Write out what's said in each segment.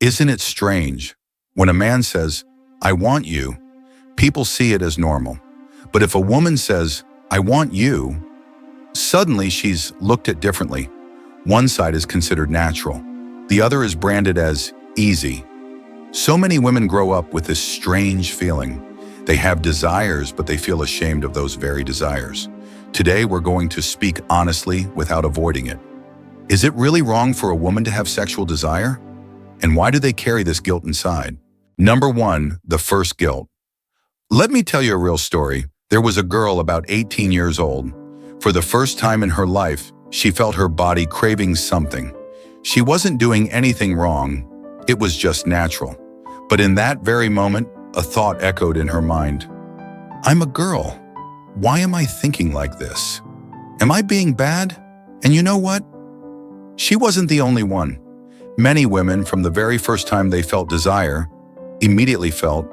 Isn't it strange? When a man says, "I want you," people see it as normal. But if a woman says, "I want you," suddenly she's looked at differently. One side is considered natural. The other is branded as easy. So many women grow up with this strange feeling. They have desires, but they feel ashamed of those very desires. Today, we're going to speak honestly without avoiding it. Is it really wrong for a woman to have sexual desire? And why do they carry this guilt inside? Number one, the first guilt. Let me tell you a real story. There was a girl about 18 years old. For the first time in her life, she felt her body craving something. She wasn't doing anything wrong. It was just natural. But in that very moment, a thought echoed in her mind. I'm a girl. Why am I thinking like this? Am I being bad? And you know what? She wasn't the only one. Many women, from the very first time they felt desire, immediately felt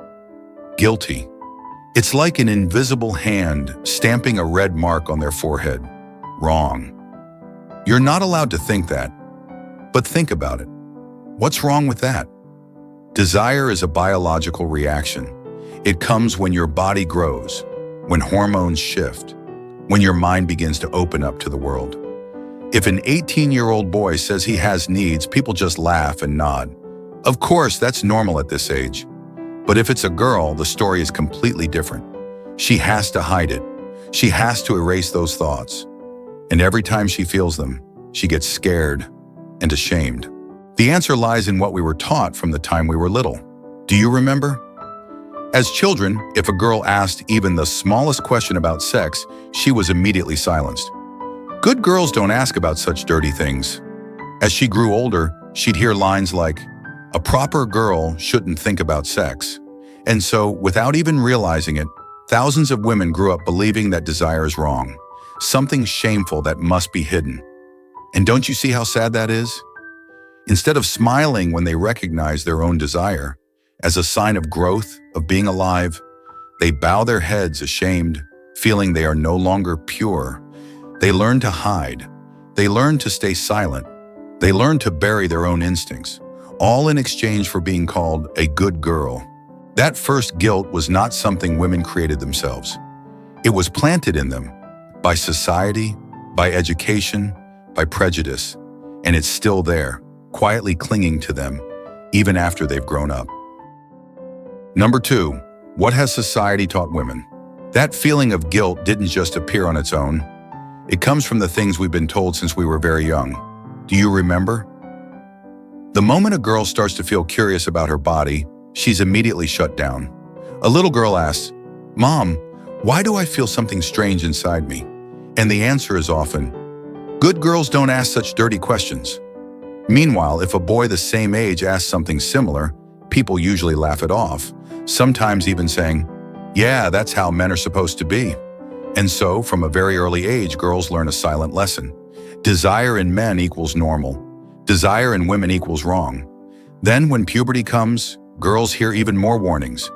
guilty. It's like an invisible hand stamping a red mark on their forehead. Wrong. You're not allowed to think that. But think about it. What's wrong with that? Desire is a biological reaction. It comes when your body grows, when hormones shift, when your mind begins to open up to the world. If an 18-year-old boy says he has needs, people just laugh and nod. Of course, that's normal at this age. But if it's a girl, the story is completely different. She has to hide it. She has to erase those thoughts. And every time she feels them, she gets scared and ashamed. The answer lies in what we were taught from the time we were little. Do you remember? As children, if a girl asked even the smallest question about sex, she was immediately silenced. Good girls don't ask about such dirty things. As she grew older, she'd hear lines like, "A proper girl shouldn't think about sex." And so, without even realizing it, thousands of women grew up believing that desire is wrong, something shameful that must be hidden. And don't you see how sad that is? Instead of smiling when they recognize their own desire, as a sign of growth, of being alive, they bow their heads ashamed, feeling they are no longer pure. They learn to hide. They learn to stay silent. They learn to bury their own instincts, all in exchange for being called a good girl. That first guilt was not something women created themselves. It was planted in them by society, by education, by prejudice, and it's still there, quietly clinging to them, even after they've grown up. Number two, what has society taught women? That feeling of guilt didn't just appear on its own. It comes from the things we've been told since we were very young. Do you remember? The moment a girl starts to feel curious about her body, she's immediately shut down. A little girl asks, "Mom, why do I feel something strange inside me?" And the answer is often, "Good girls don't ask such dirty questions." Meanwhile, if a boy the same age asks something similar, people usually laugh it off, sometimes even saying, "Yeah, that's how men are supposed to be." And so, from a very early age, girls learn a silent lesson. Desire in men equals normal. Desire in women equals wrong. Then, when puberty comes, girls hear even more warnings.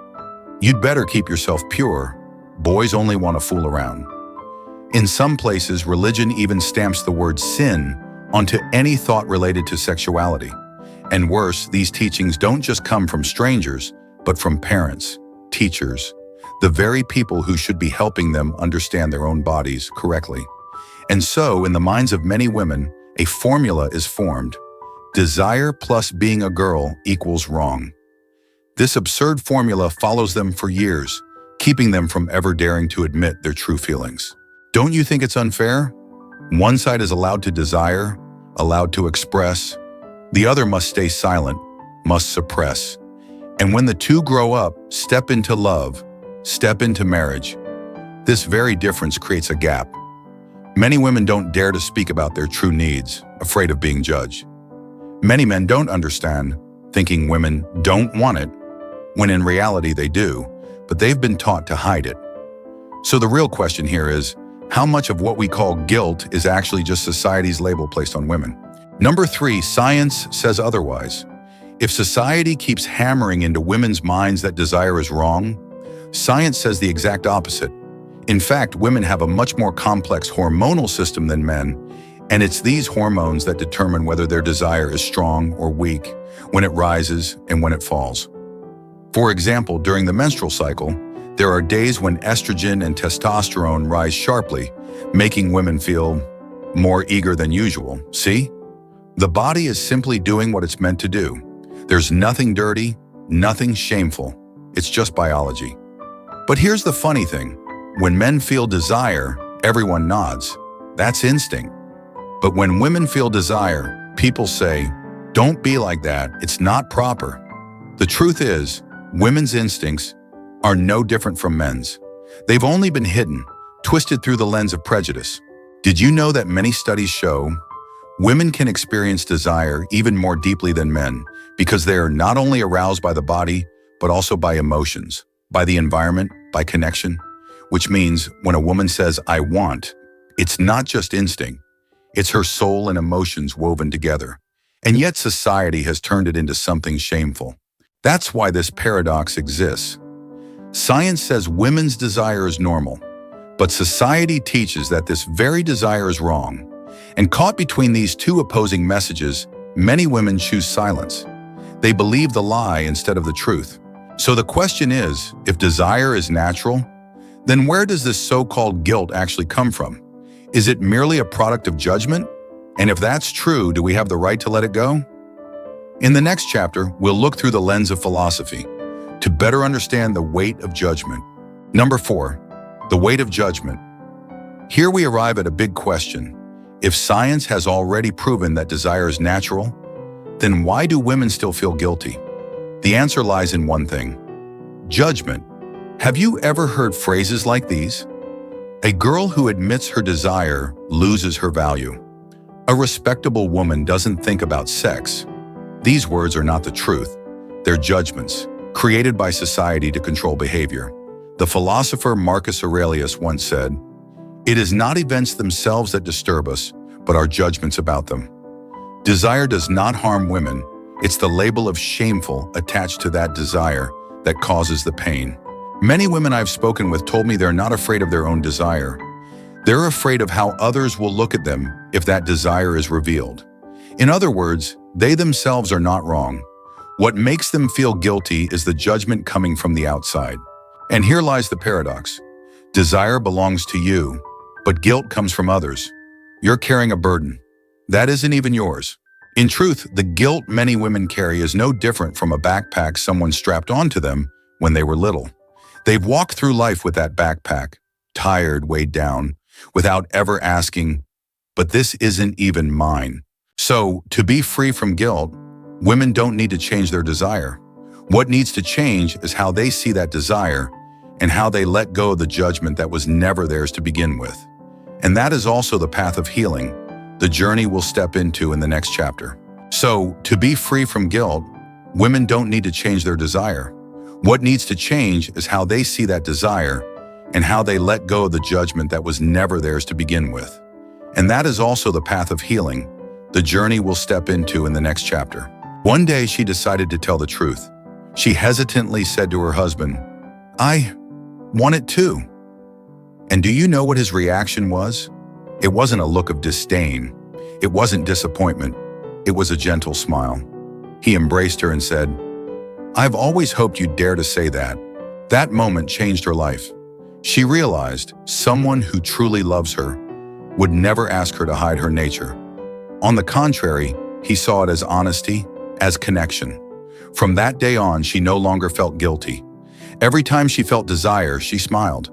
You'd better keep yourself pure. Boys only want to fool around. In some places, religion even stamps the word sin onto any thought related to sexuality. And worse, these teachings don't just come from strangers, but from parents, teachers, the very people who should be helping them understand their own bodies correctly. And so, in the minds of many women, a formula is formed. Desire plus being a girl equals wrong. This absurd formula follows them for years, keeping them from ever daring to admit their true feelings. Don't you think it's unfair? One side is allowed to desire, allowed to express. The other must stay silent, must suppress. And when the two grow up, step into love, step into marriage, this very difference creates a gap. Many women don't dare to speak about their true needs, afraid of being judged. Many men don't understand, thinking women don't want it, when in reality they do, but they've been taught to hide it. So the real question here is, how much of what we call guilt is actually just society's label placed on women? Number three, science says otherwise. If society keeps hammering into women's minds that desire is wrong, science says the exact opposite. In fact, women have a much more complex hormonal system than men. And it's these hormones that determine whether their desire is strong or weak, when it rises and when it falls. For example, during the menstrual cycle, there are days when estrogen and testosterone rise sharply, making women feel more eager than usual. See? The body is simply doing what it's meant to do. There's nothing dirty, nothing shameful. It's just biology. But here's the funny thing. When men feel desire, everyone nods. That's instinct. But when women feel desire, people say, "Don't be like that, it's not proper." The truth is, women's instincts are no different from men's. They've only been hidden, twisted through the lens of prejudice. Did you know that many studies show women can experience desire even more deeply than men because they are not only aroused by the body, but also by emotions, by the environment, by connection? Which means when a woman says, "I want," it's not just instinct. It's her soul and emotions woven together. And yet society has turned it into something shameful. That's why this paradox exists. Science says women's desire is normal, but society teaches that this very desire is wrong. And caught between these two opposing messages, many women choose silence. They believe the lie instead of the truth. So the question is, if desire is natural, then where does this so-called guilt actually come from? Is it merely a product of judgment? And if that's true, do we have the right to let it go? In the next chapter, we'll look through the lens of philosophy to better understand the weight of judgment. Number 4, the weight of judgment. Here we arrive at a big question. If science has already proven that desire is natural, then why do women still feel guilty? The answer lies in one thing: judgment. Have you ever heard phrases like these? A girl who admits her desire loses her value. A respectable woman doesn't think about sex. These words are not the truth. They're judgments, created by society to control behavior. The philosopher Marcus Aurelius once said, "It is not events themselves that disturb us, but our judgments about them." Desire does not harm women. It's the label of shameful attached to that desire that causes the pain. Many women I've spoken with told me they're not afraid of their own desire. They're afraid of how others will look at them if that desire is revealed. In other words, they themselves are not wrong. What makes them feel guilty is the judgment coming from the outside. And here lies the paradox. Desire belongs to you, but guilt comes from others. You're carrying a burden that isn't even yours. In truth, the guilt many women carry is no different from a backpack someone strapped onto them when they were little. They've walked through life with that backpack, tired, weighed down, without ever asking, "But this isn't even mine." So, to be free from guilt, women don't need to change their desire. What needs to change is how they see that desire and how they let go of the judgment that was never theirs to begin with. And that is also the path of healing, the journey we'll step into in the next chapter. So, to be free from guilt, women don't need to change their desire. What needs to change is how they see that desire and how they let go of the judgment that was never theirs to begin with. And that is also the path of healing, the journey we'll step into in the next chapter. One day she decided to tell the truth. She hesitantly said to her husband, "I want it too." And do you know what his reaction was? It wasn't a look of disdain. It wasn't disappointment. It was a gentle smile. He embraced her and said, "I've always hoped you'd dare to say that." That moment changed her life. She realized someone who truly loves her would never ask her to hide her nature. On the contrary, he saw it as honesty, as connection. From that day on, she no longer felt guilty. Every time she felt desire, she smiled,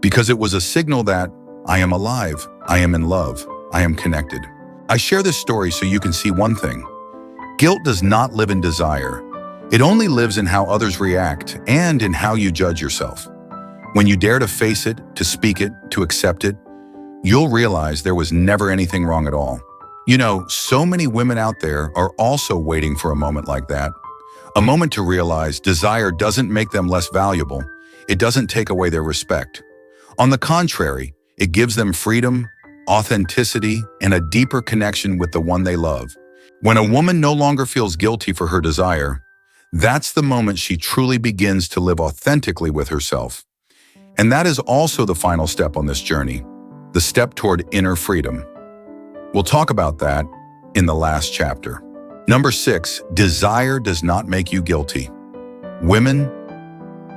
because it was a signal that I am alive, I am in love, I am connected. I share this story so you can see one thing. Guilt does not live in desire. It only lives in how others react and in how you judge yourself. When you dare to face it, to speak it, to accept it, you'll realize there was never anything wrong at all. You know, so many women out there are also waiting for a moment like that. A moment to realize desire doesn't make them less valuable. It doesn't take away their respect. On the contrary, it gives them freedom, authenticity, and a deeper connection with the one they love. When a woman no longer feels guilty for her desire, that's the moment she truly begins to live authentically with herself. And that is also the final step on this journey, the step toward inner freedom. We'll talk about that in the last chapter. Number 6, desire does not make you guilty. Women,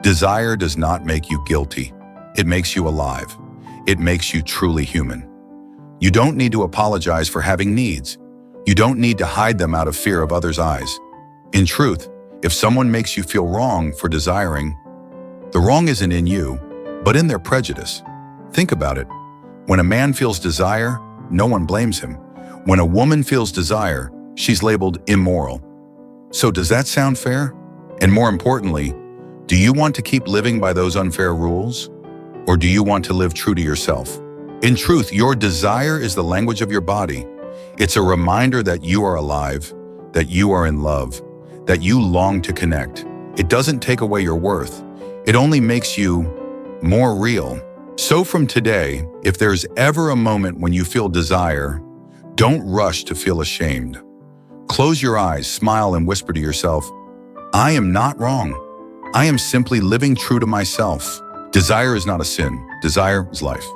desire does not make you guilty. It makes you alive. It makes you truly human. You don't need to apologize for having needs. You don't need to hide them out of fear of others' eyes. In truth, if someone makes you feel wrong for desiring, the wrong isn't in you, but in their prejudice. Think about it. When a man feels desire, no one blames him. When a woman feels desire, she's labeled immoral. So does that sound fair? And more importantly, do you want to keep living by those unfair rules? Or do you want to live true to yourself? In truth, your desire is the language of your body. It's a reminder that you are alive, that you are in love, that you long to connect. It doesn't take away your worth. It only makes you more real. So from today, if there's ever a moment when you feel desire, don't rush to feel ashamed. Close your eyes, smile, and whisper to yourself, I am not wrong. I am simply living true to myself. Desire is not a sin. Desire is life.